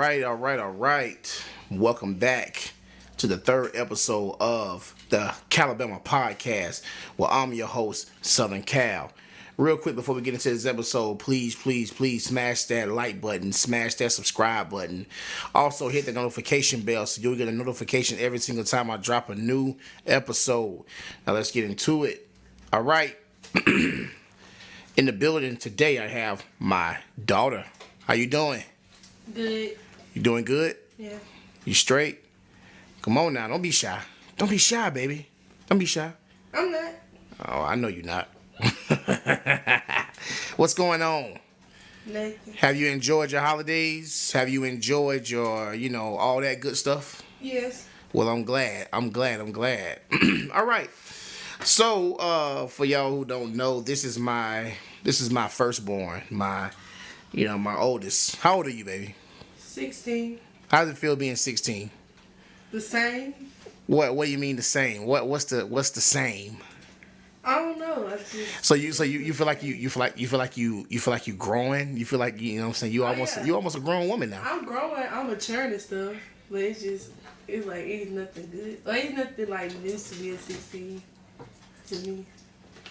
All right. Welcome back to the third episode of the Calabama Podcast, where I'm your host, Southern Cal. Real quick before we get into this episode, please smash that like button, smash that subscribe button. Also hit the notification bell so you'll get a notification every single time I drop a new episode. Now let's get into it. All right. In the building today, I have my daughter. How you doing? Good. You doing good? Yeah. You straight? Come on now, don't be shy. Don't be shy, baby. Don't be shy. I'm not. Oh, I know you're not. What's going on? Nothing. Have you enjoyed your holidays? Have you enjoyed your, all that good stuff? Yes. Well, I'm glad. All right. So, for y'all who don't know, this is my firstborn, my oldest. How old are you, baby? 16. How does it feel being 16? The same. What do you mean the same? What's the same? I don't know. I just. So you feel like you growing? You feel like what I'm saying? You almost a grown woman now. I'm growing. I'm maturing and stuff, but it's nothing good. Like it's nothing like new to be a 16 to me.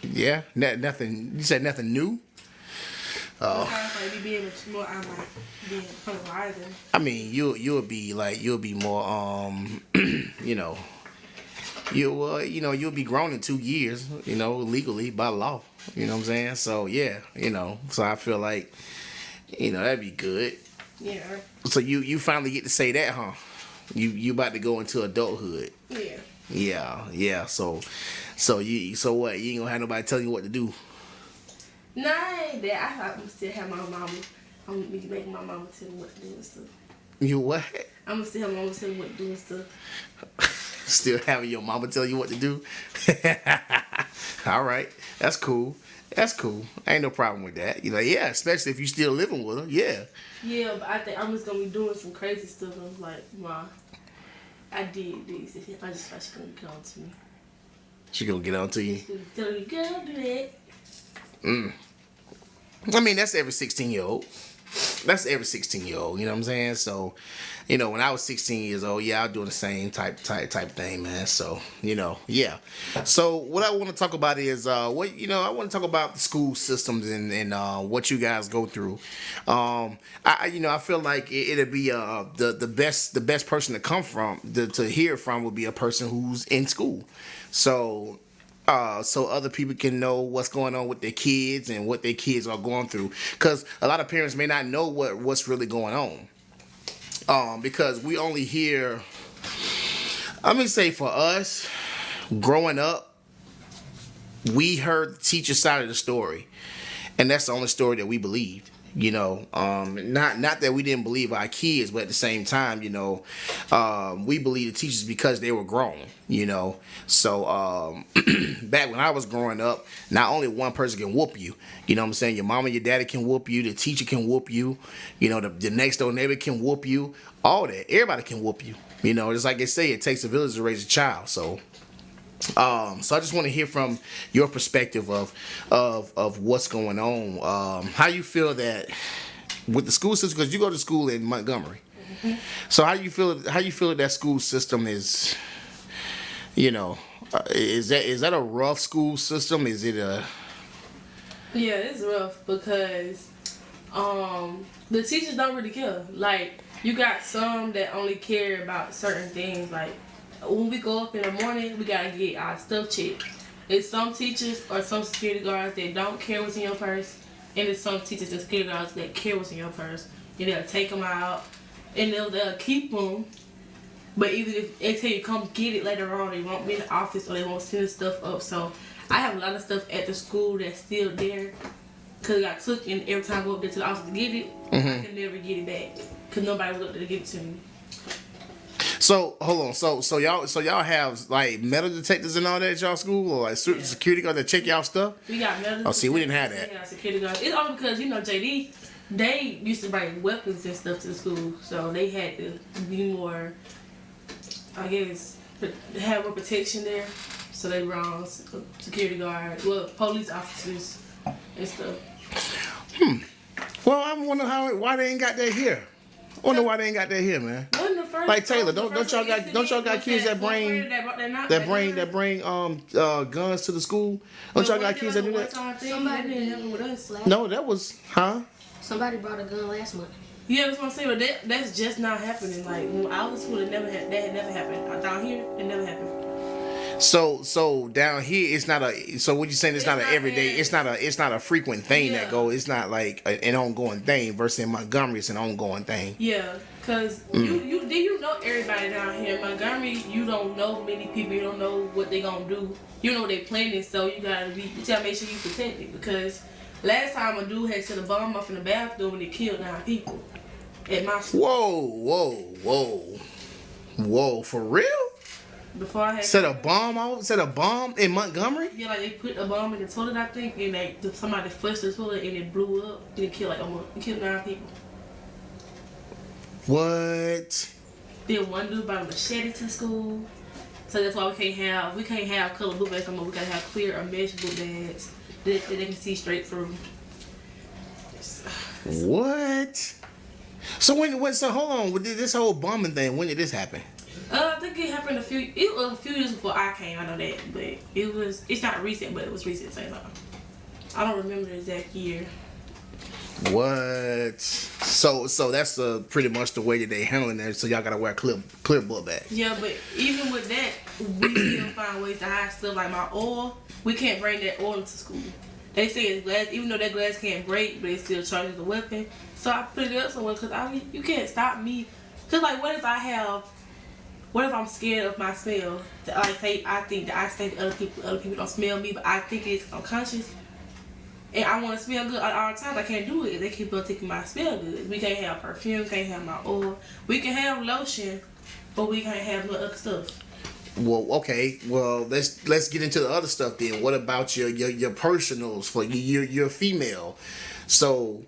Yeah, nothing. You said nothing new. Like me being more, I'm like being wiser. I mean, you'll be more you'll be grown in 2 years, legally by law. You know what I'm saying? So yeah, so I feel like that'd be good. Yeah. So you finally get to say that, huh? You about to go into adulthood. Yeah. Yeah. So what? You ain't gonna have nobody telling you what to do. Nah, I ain't that. I'm still have my mama. I'm gonna make my mama tell me what to do and stuff. You what? I'm gonna still have my mama tell me what to do and stuff. Still having your mama tell you what to do? All right. That's cool. Ain't no problem with that. Yeah, especially if you still living with her. Yeah. Yeah, but I think I'm just gonna be doing some crazy stuff. I'm like, Ma, I did this. I just thought she gonna get on to me. She gonna get on to you? She tell me, girl, do that. I mean, that's every 16-year-old. You know what I'm saying? So, when I was 16 years old, yeah, I was doing the same type thing, man. So, yeah. So, what I want to talk about is I want to talk about the school systems and what you guys go through. I feel like it'd be the best person to come from to hear from would be a person who's in school. So other people can know what's going on with their kids and what their kids are going through. Because a lot of parents may not know what's really going on. Because we only hear, I'm going to say for us, growing up, we heard the teacher's side of the story. And that's the only story that we believed. Not that we didn't believe our kids, but at the same time, we believe the teachers because they were grown, So back when I was growing up, not only one person can whoop you, you know what I'm saying? Your mama, your daddy can whoop you, the teacher can whoop you, the next door neighbor can whoop you, all that. Everybody can whoop you. Just like they say, it takes a village to raise a child. So I just want to hear from your perspective of what's going on. How you feel that with the school system, because you go to school in Montgomery. Mm-hmm. So how you feel that school system is, is that a rough school system? Is it a... Yeah, it's rough because the teachers don't really care. Like, you got some that only care about certain things, like when we go up in the morning, we gotta get our stuff checked. There's some teachers or some security guards that don't care what's in your purse, and there's some teachers and security guards that care what's in your purse. And they'll take them out, and they'll keep them. But even if they tell you come get it later on, they won't be in the office or they won't send the stuff up. So I have a lot of stuff at the school that's still there because I took it, and every time I go up there to the office to get it, I can never get it back because nobody was up there to give it to me. So hold on. So y'all have like metal detectors and all that at y'all school, or like security guards that check y'all stuff? We got metal detectors. Oh, see, we didn't have that. We got security guards. It's only because JD, they used to bring weapons and stuff to the school, so they had to be more, I guess, have more protection there. So they brought security guards, police officers and stuff. Well, I'm wondering why they ain't got that here. I wonder why they ain't got that here, man. Wasn't the first, like Taylor, don't y'all got kids that bring guns to the school? Don't y'all got kids that do that? Somebody didn't happen with us. No, that was Somebody brought a gun last month. Yeah, that's what I'm saying, but that's just not happening. Like when I was in school, that had never happened. Down here, it never happened. So down here, it's not a. So what you saying? It's not an everyday. It's not a frequent thing that go. It's not like an ongoing thing. Versus in Montgomery, it's an ongoing thing. Yeah, cause you know everybody down here in Montgomery. You don't know many people. You don't know what they gonna do. You know what they planning. So you gotta make sure you protect it. Because last time a dude had set a bomb off in the bathroom and it killed 9 people at my school. Whoa! For real? Before I had set a bomb in Montgomery? Yeah, like they put a bomb in the toilet, I think, and somebody flushed the toilet and it blew up and it killed 9 people. What? Then one dude brought a machete to school. So that's why we can't have color book bags anymore. We gotta have clear or mesh book bags that they can see straight through. What? So hold on, with this whole bombing thing, when did this happen? I think it happened a few years before I came. I know that, but it's not recent, but it was recent. Same time. I don't remember the exact year. What? So that's pretty much the way that they handling that. So y'all gotta wear clear book bags. Yeah, but even with that, we still find ways to hide stuff like my oil. We can't bring that oil into school. They say it's glass, even though that glass can't break, but it still charges the weapon. So I put it up somewhere because you can't stop me. Cause like, what if I'm scared of my smell? Like, say I think that I stink to other people don't smell me, but I think it's unconscious. And I want to smell good at all times. I can't do it if they keep on taking my smell good. We can't have perfume, can't have my oil. We can have lotion, but we can't have no other stuff. Well, okay. Well, let's get into the other stuff then. What about your personals? For you're female, so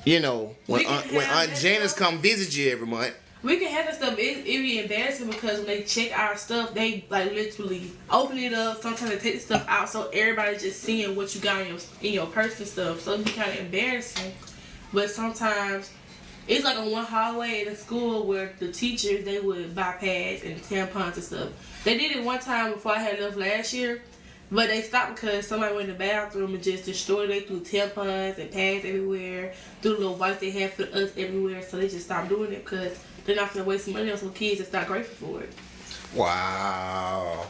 you know when Aunt Janice come visit you every month. We can have that stuff. It be embarrassing because when they check our stuff, they like literally open it up. Sometimes they take the stuff out, so everybody's just seeing what you got in your purse and stuff. So it be kind of embarrassing. But sometimes it's like on one hallway in the school where the teachers, they would buy pads and tampons and stuff. They did it one time before I had left last year, but they stopped because somebody went in the bathroom and just destroyed it. They threw tampons and pads everywhere, threw little wipes they had for us everywhere. So they just stopped doing it because they're not gonna waste money on some kids that's not grateful for it. Wow.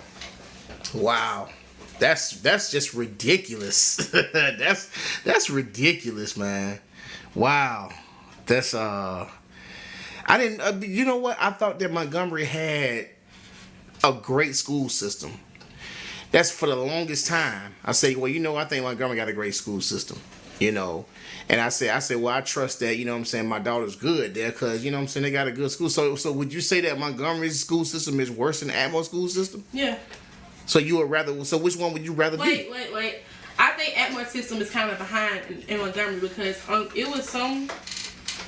That's just ridiculous. that's ridiculous, man. Wow. That's I didn't. You know what? I thought that Montgomery had a great school system. That's for the longest time. I say, well, I think Montgomery got a great school system. And I said, well, I trust that, my daughter's good there because, they got a good school. So would you say that Montgomery's school system is worse than Atmo's school system? Yeah. So which one would you rather be? Wait. I think Atmo's system is kind of behind in Montgomery because it was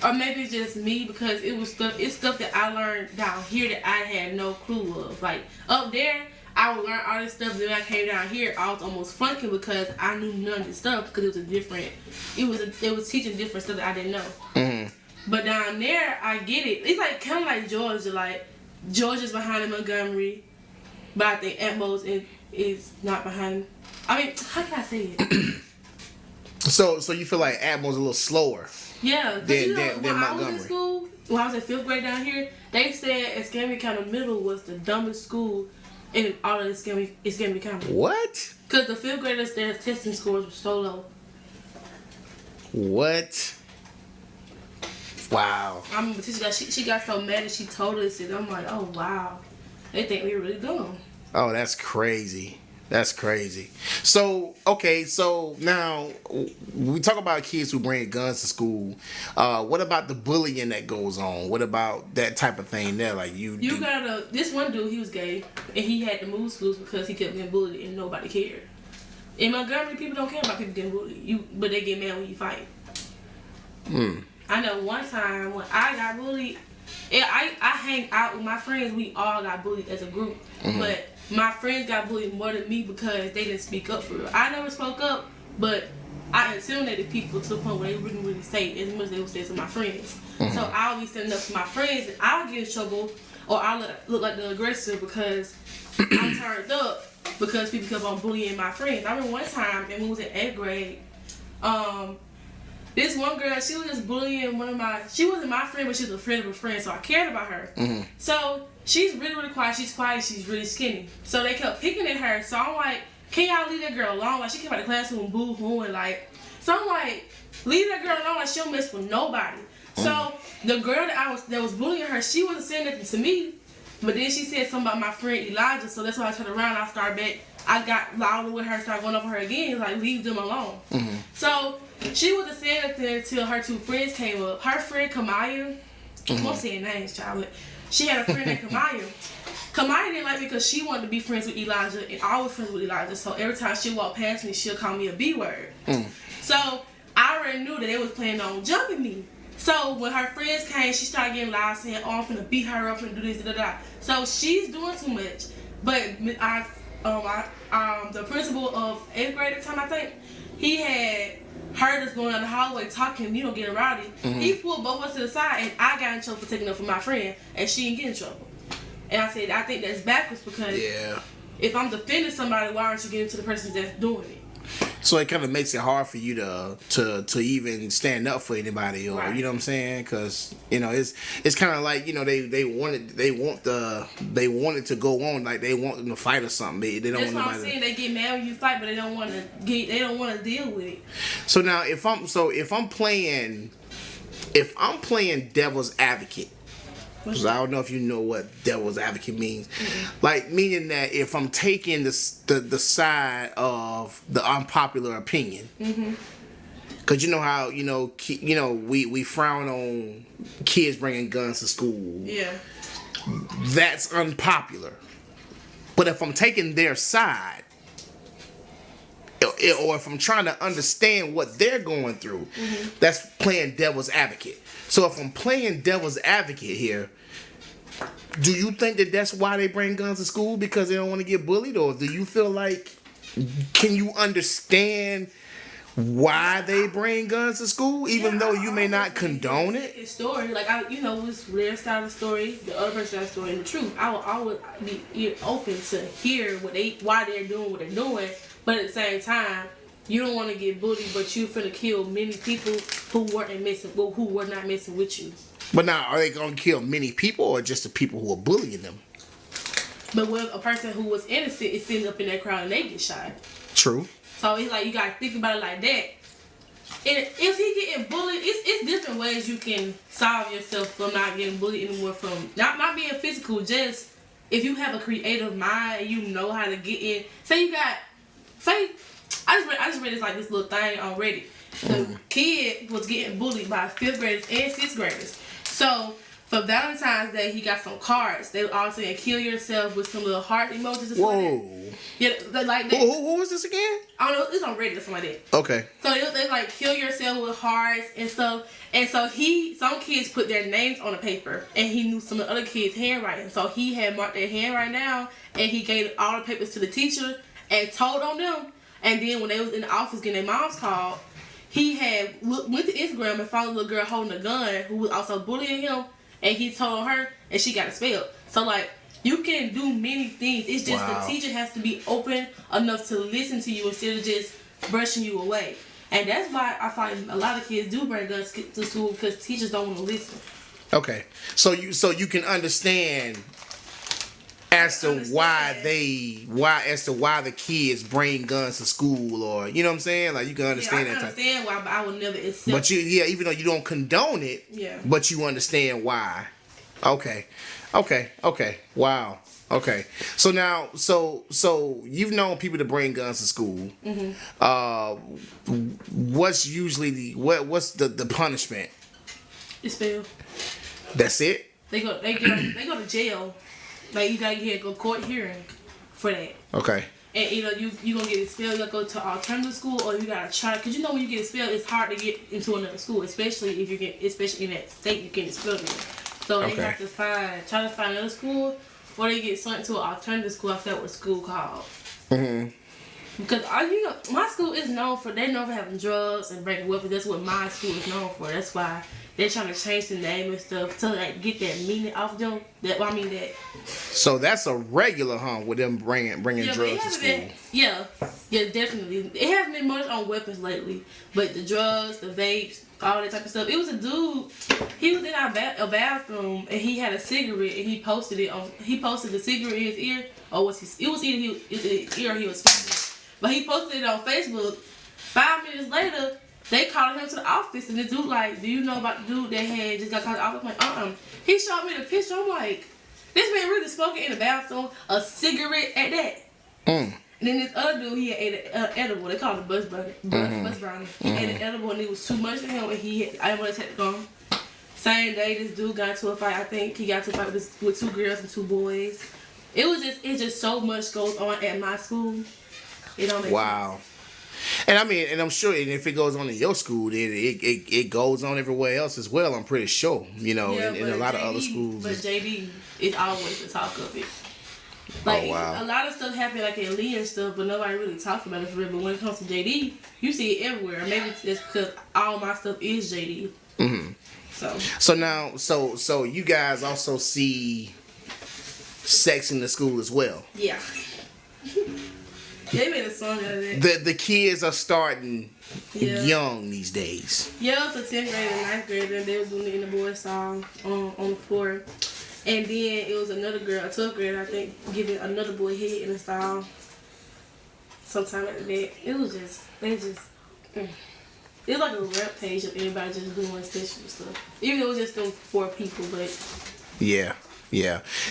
or maybe it's just me because it's stuff that I learned down here that I had no clue of. Like up there, I would learn all this stuff. Then when I came down here, I was almost flunking because I knew none of this stuff because it was teaching different stuff that I didn't know. Mm-hmm. But down there, I get it. It's like kind of like Georgia. Like Georgia's behind in Montgomery, but I think Atmos is not behind. I mean, how can I say it? So you feel like Atmos a little slower? Yeah, than when I Montgomery. was in school, when I was in 5th grade down here, they said Escambia County Middle was the dumbest school in all of Escambia County. What? Because the 5th graders, their testing scores were so low. What? Wow. I remember she got so mad that she told us it. I'm like, oh wow, they think we really dumb. Oh, that's crazy. That's crazy. So now we talk about kids who bring guns to school. What about the bullying that goes on? What about that type of thing there? Like this one dude, he was gay, and he had to move schools because he kept getting bullied and nobody cared. In Montgomery, people don't care about people getting bullied, but they get mad when you fight. I know one time when I got bullied, I hang out with my friends. We all got bullied as a group, but my friends got bullied more than me because they didn't speak up for real. I never spoke up, but I intimidated people to the point where they wouldn't really say as much as they would say to my friends. So I'll be standing up for my friends, and I'll get in trouble, or I'll look like the aggressor because I'm turned up because people kept on bullying my friends. I remember one time, and when we was in 8th grade, this one girl, she was just bullying she wasn't my friend, but she was a friend of a friend, so I cared about her. So she's really, really quiet. She's quiet. She's really skinny. So they kept picking at her. So I'm like, can y'all leave that girl alone? Like, she came out of the classroom boo-hooing, like. So I'm like, leave that girl alone. Like, she don't mess with nobody. So the girl that was bullying her, she wasn't saying nothing to me. But then she said something about my friend Elijah. So that's why I turned around. I started back. I got louder with her, started going over her again. Like, leave them alone. So she wasn't saying anything until her 2 friends came up. Her friend Kamaya, I won't say her names, child, but she had a friend named Kamaya. Kamaya didn't like me because she wanted to be friends with Elijah, and I was friends with Elijah. So every time she walked past me, she'll call me a B word. So I already knew that they was planning on jumping me. So when her friends came, she started getting loud, saying, "Oh, I'm finna beat her up and do this, da da da." So she's doing too much. But the principal of 8th grade at the time, I think, he had heard us going down the hallway talking, getting rowdy. He pulled both of us to the side, and I got in trouble for taking up for my friend, and she didn't get in trouble. And I said, I think that's backwards because if I'm defending somebody, why aren't you getting to the person that's doing it? So it kind of makes it hard for you to even stand up for anybody, or you know what I'm saying? Because it's kind of like they want it to go on, like they want them to fight or something. They don't. That's want what I'm saying. They get mad when you fight, but they don't want to deal with it. So now if I'm playing devil's advocate. Because I don't know if you know what devil's advocate means. Like, meaning that if I'm taking the side of the unpopular opinion. Because you know how, we frown on kids bringing guns to school. Yeah. That's unpopular. But if I'm taking their side, or if I'm trying to understand what they're going through, that's playing devil's advocate. So if I'm playing devil's advocate here, do you think that that's why they bring guns to school, because they don't want to get bullied? Or do you feel like, can you understand why they bring guns to school, even though you may not condone it? It's story. Like, it was their style of story, the other person's style of story, and the truth. I would be open to hear why they're doing what they're doing, but at the same time, you don't want to get bullied, but you finna kill many people who were not messing with you. But now, are they gonna kill many people, or just the people who are bullying them? But when a person who was innocent is sitting up in that crowd and they get shot. True. So it's like you gotta think about it like that. And if he getting bullied, it's different ways you can solve yourself from not getting bullied anymore. From not being physical, just if you have a creative mind and you know how to get in. I just read this little thing on Reddit. The kid was getting bullied by 5th graders and 6th graders. So for Valentine's Day, he got some cards. They were all saying, "Kill yourself" with some little heart emojis. Whoa. Yeah, like that. Who was this again? I don't know. It's on Reddit or something like that. Okay. So they like kill yourself with hearts and stuff. And so some kids put their names on the paper, and he knew some of the other kids' handwriting. So he had marked their handwriting down, and he gave all the papers to the teacher and told on them. And then when they was in the office getting their moms called, he had went to Instagram and found a little girl holding a gun who was also bullying him, and he told her, and she got expelled. So like, you can do many things. It's just the teacher has to be open enough to listen to you instead of just brushing you away. And that's why I find a lot of kids do bring guns to school, because teachers don't want to listen. Okay, so you can understand as to why the kids bring guns to school, or you know what I'm saying? Like, you can understand that. I understand why, but I would never accept. But even though you don't condone it, but you understand why. Okay, wow. Okay, so now, so you've known people to bring guns to school. What's usually what's the punishment? Expel. That's it. They go to jail. Like, you gotta get a court hearing for that. Okay. And you gonna get expelled. You gotta go to alternative school, or you gotta try. Cause when you get expelled, it's hard to get into another school, especially especially in that state you get expelled in. So they have to try to find another school, or they get sent to an alternative school. I forgot what school called. Because my school is known for having drugs and breaking weapons. That's what my school is known for. That's why they're trying to change the name and stuff to like get that meaning off them. That. So that's a regular, with them bringing drugs to school. Yeah, definitely. It hasn't been much on weapons lately, but the drugs, the vapes, all that type of stuff. It was a dude. He was in a bathroom and he had a cigarette and he posted the cigarette in his ear, or was he? It was either his ear or he was smoking. But he posted it on Facebook. 5 minutes later, they called him to the office, and the dude like, do you know about the dude that had just got called to the office? I'm like, He showed me the picture. I'm like, this man really smoking in the bathroom, a cigarette at that. And then this other dude, he had ate an edible. They call it bus brownie. He ate an edible, and it was too much for him, and I didn't want to take it home. Same day, this dude got into a fight. I think he got into a fight with 2 girls and 2 boys. It's just so much goes on at my school. It don't make sense. And I mean, and I'm sure, and if it goes on in your school, then it goes on everywhere else as well. I'm pretty sure, in a lot of other schools. But JD is always the talk of it. Like, a lot of stuff happen like in Lee and stuff, but nobody really talks about it for real. But when it comes to JD, you see it everywhere. Maybe it's because all my stuff is JD. So now, so you guys also see sex in the school as well. Yeah. They made a song out of that. The kids are starting young these days. Yeah, it was a 10th grade and 9th grade, and they was doing it in the boys' song on the floor. And then it was another girl, a 12th grader, I think, giving another boy head in the style. Sometime like that. It was just, it's like a rap page of everybody just doing sexual stuff. Even though it was just them 4 people, but. Yeah.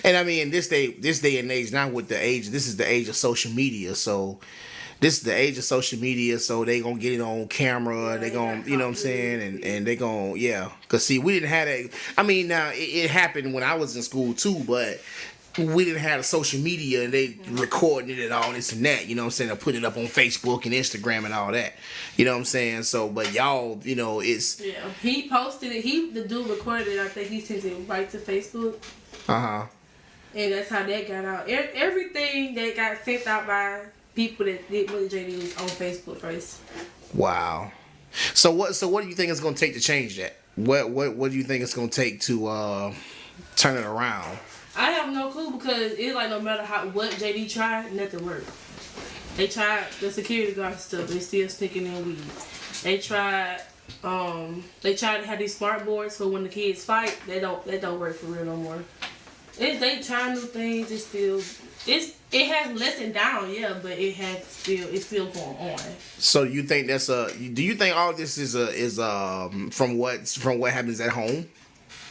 And I mean, this day and age, now with the age, this is the age of social media. So this is the age of social media. So they gonna get it on camera. Yeah, they gonna, you know what I'm saying? And they gonna, Cause see, we didn't have that. I mean, now it happened when I was in school too, but we didn't have a social media and they recording it and all this and that, you know what I'm saying? They put it up on Facebook and Instagram and all that. You know what I'm saying? So, but y'all, it's. Yeah, he posted it. The dude recorded it. I think he sent it right to Facebook. And that's how that got out. Everything that got sent out by people that did what JD was on Facebook first. Wow. So what do you think it's gonna take to change that? What do you think it's gonna take to turn it around? I have no clue because it's like no matter what JD tried, nothing worked. They tried the security guard stuff, they still sneaking in weed. They tried to have these smart boards so when the kids fight, they don't work for real no more. They try new things. It has lessened down, but it's still going on. So you think do you think all this is from what happens at home?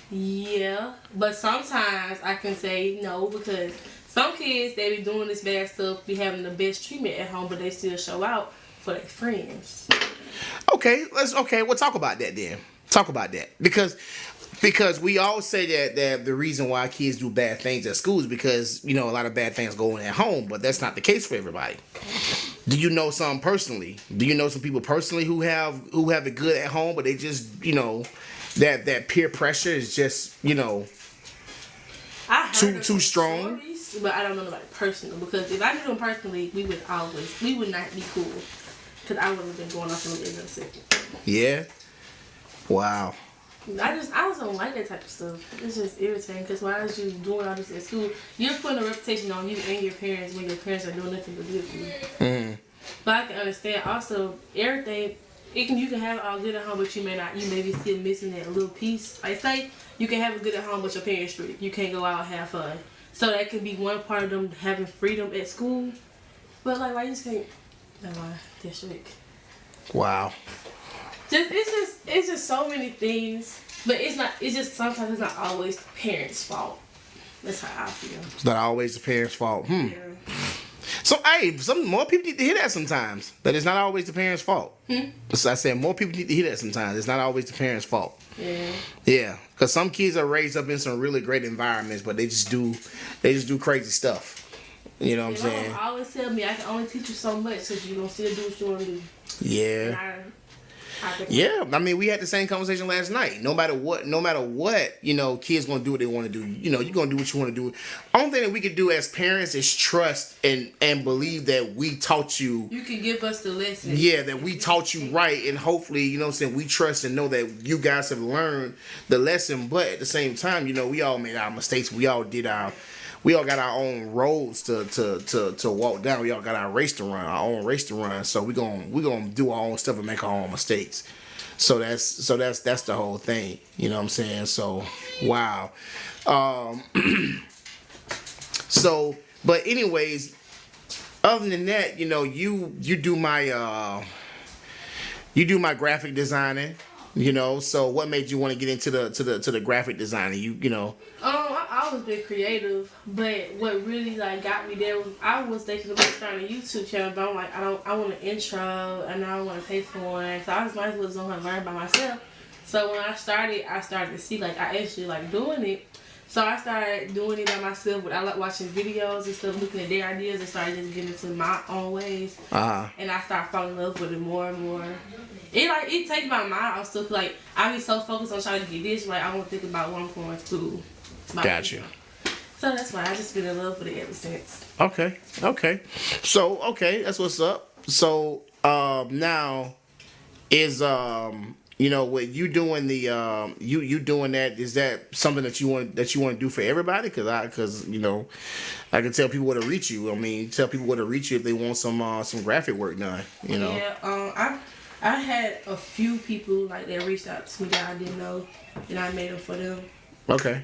Yeah, but sometimes I can say no because some kids they be doing this bad stuff, be having the best treatment at home, but they still show out for their friends. Okay, we'll talk about that then. Talk about that because we all say that the reason why kids do bad things at school is because a lot of bad things go on at home, but that's not the case for everybody. Do you know some personally? Do you know some people personally who have it good at home, but they just that peer pressure is just too strong? Stories, but I don't know nobody personally because if I knew them personally, we would not be cool because I would have been going off on them in a second. Yeah. Wow. I just don't like that type of stuff. It's just irritating because why is you doing all this at school? You're putting a reputation on you and your parents when your parents are doing nothing but good for you. But I can understand also everything. You can have it all good at home, but you may be still missing that little piece. Like say you can have it good at home, but your parents strict. You can't go out and have fun. So that can be one part of them having freedom at school. But like why you just can't? No, they're strict. Wow. It's just so many things, but sometimes it's not always the parents' fault. That's how I feel. It's not always the parents' fault. Yeah. So some more people need to hear that sometimes. That it's not always the parents' fault. So I said more people need to hear that sometimes. It's not always the parents' fault. Yeah. Yeah, because some kids are raised up in some really great environments, but they just do crazy stuff. You know what I'm saying? Mom always tell me I can only teach you so much because you're gonna still do what you want to do. Yeah. Yeah, I mean, we had the same conversation last night. No matter what, kids gonna do what they want to do. You're gonna do what you want to do. Only thing that we can do as parents is trust and believe that we taught you. You can give us the lesson. Yeah, that we taught you right, and hopefully, we trust and know that you guys have learned the lesson. But at the same time, we all made our mistakes. We all got our own roads to walk down. We all got our own race to run. So we gonna do our own stuff and make our own mistakes. So that's the whole thing. You know what I'm saying? So wow. But anyways, other than that, you do my graphic designing. So what made you want to get into the graphic designing? I always been creative, but what really got me there was I was thinking about starting a YouTube channel, but I'm like, I want an intro and I don't want to pay for one, so I just might as well just learn by myself. So when I started to see I actually doing it. So I started doing it by myself, but I like watching videos and stuff, looking at their ideas, and started just getting into my own ways. And I started falling in love with it more and more. It takes my mind off stuff. I be so focused on trying to get this right, I won't think about what I'm going to. Gotcha. So that's why I just been in love with it ever since. Okay. So that's what's up. So now is what you doing you doing that, is that something that you want to do for everybody? Because I can tell people where to reach you. I mean, tell people where to reach you if they want some graphic work done. Yeah. I had a few people that reached out to me that I didn't know, and I made them for them. Okay.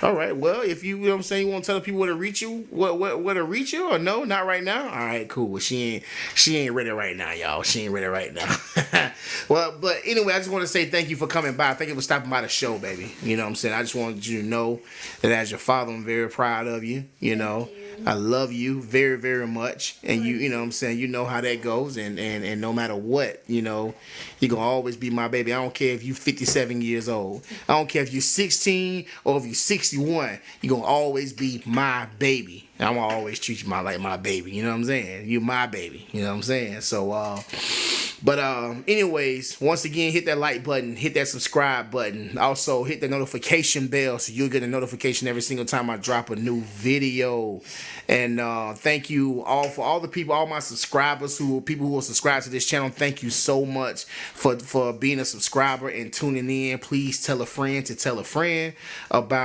All right. Well, if you know what I'm saying, you want to tell people where to reach you, where to reach you, or no, not right now. All right, cool. Well, she ain't ready right now, y'all. She ain't ready right now. Well, but anyway, I just want to say thank you for coming by. Thank you for stopping by the show, baby. You know what I'm saying? I just wanted you to know that as your father, I'm very proud of you. I love you very, very much, and you know what I'm saying, you know how that goes, and no matter what, you're gonna always be my baby. I don't care if you're 57 years old. I don't care if you're 16 or if you're 61. You're gonna always be my baby. I'm gonna always treat you like my baby. You know what I'm saying? You're my baby. You know what I'm saying? So, but anyways, once again, hit that like button, hit that subscribe button. Also, hit the notification bell so you'll get a notification every single time I drop a new video. And thank you all for all the people, all my subscribers, people who are subscribed to this channel. Thank you so much for being a subscriber and tuning in. Please tell a friend to tell a friend about